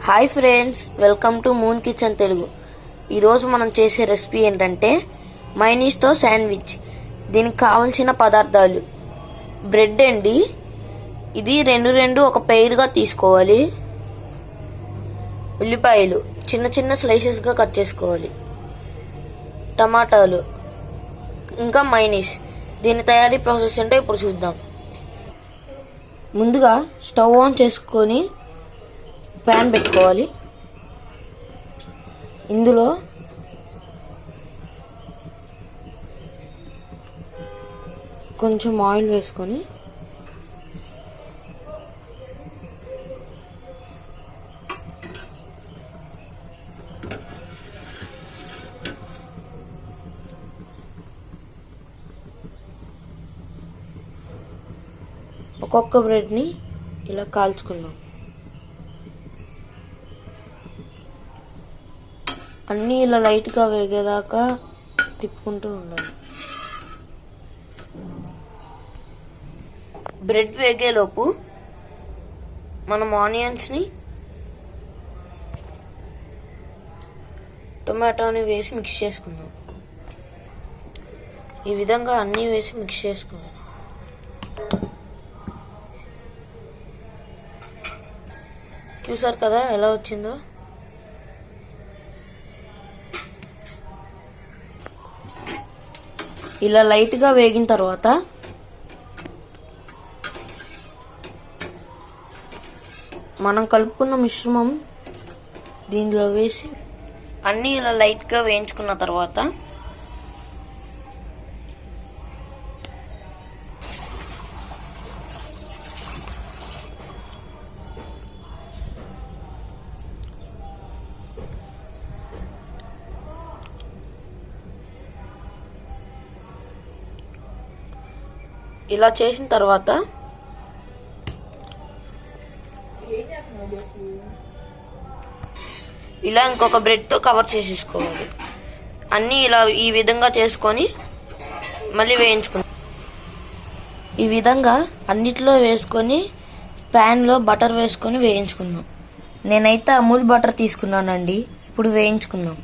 Hi friends, welcome to moon kitchen Telugu. ఈరోజు మనం చేసే రెసిపీ ఏంటంటే మైనీస్తో శాండ్విచ్. దీనికి కావలసిన పదార్థాలు: బ్రెడ్ అండి, ఇది రెండు ఒక పెయిర్గా తీసుకోవాలి. ఉల్లిపాయలు చిన్న చిన్న స్లైసెస్గా కట్ చేసుకోవాలి. టమాటాలు, ఇంకా మైనీస్. దీని తయారీ ప్రాసెస్ ఏంటో ఇప్పుడు చూద్దాం. ముందుగా స్టవ్ ఆన్ చేసుకొని ప్యాన్ పెట్టుకోవాలి. ఇందులో కొంచెం ఆయిల్ వేసుకొని ఒక్కొక్క బ్రెడ్ని ఇలా కాల్చుకుందాం. అన్నీ ఇలా లైట్గా వేగేదాకా తిప్పుకుంటూ ఉండాలి. బ్రెడ్ వేగేలోపు మనం ఆనియన్స్ని, టొమాటోని వేసి మిక్స్ చేసుకుందాం. ఈ విధంగా అన్నీ వేసి మిక్స్ చేసుకుందాం. చూసారు కదా ఎలా వచ్చిందో. ఇలా లైట్గా వేగిన తర్వాత మనం కలుపుకున్న మిశ్రమం దీనిలో వేసి అన్నీ ఇలా లైట్గా వేయించుకున్న తర్వాత ఇలా చేసిన తర్వాత ఇలా ఇంకొక బ్రెడ్తో కవర్ చేసేసుకోవాలి. అన్నీ ఇలా ఈ విధంగా చేసుకొని మళ్ళీ వేయించుకుందాం. ఈ విధంగా అన్నిట్లో వేసుకొని ప్యాన్లో బటర్ వేసుకొని వేయించుకుందాం. నేనైతే అమూల్ బటర్ తీసుకున్నానండి. ఇప్పుడు వేయించుకుందాం.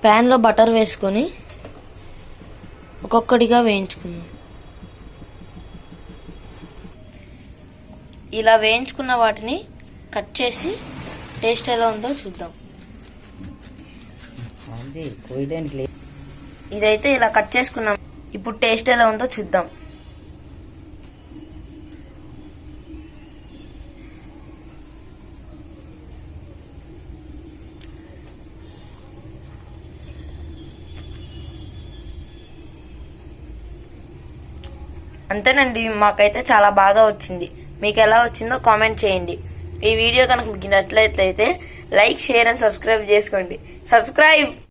ప్యాన్లో బటర్ వేసుకొని ఒక్కొక్కటిగా వేయించుకుందాం. ఇలా వేయించుకున్న వాటిని కట్ చేసి టేస్ట్ ఎలా ఉందో చూద్దాం. ఇదైతే ఇలా కట్ చేసుకున్నాం. ఇప్పుడు టేస్ట్ ఎలా ఉందో చూద్దాం. అంతేనండి, మాకైతే చాలా బాగా వచ్చింది. మీకు ఎలా వచ్చిందో కామెంట్ చేయండి. ఈ వీడియో కనుక మీకు నచ్చినట్లయితే లైక్, షేర్ అండ్ సబ్స్క్రైబ్ చేసుకోండి. సబ్స్క్రైబ్.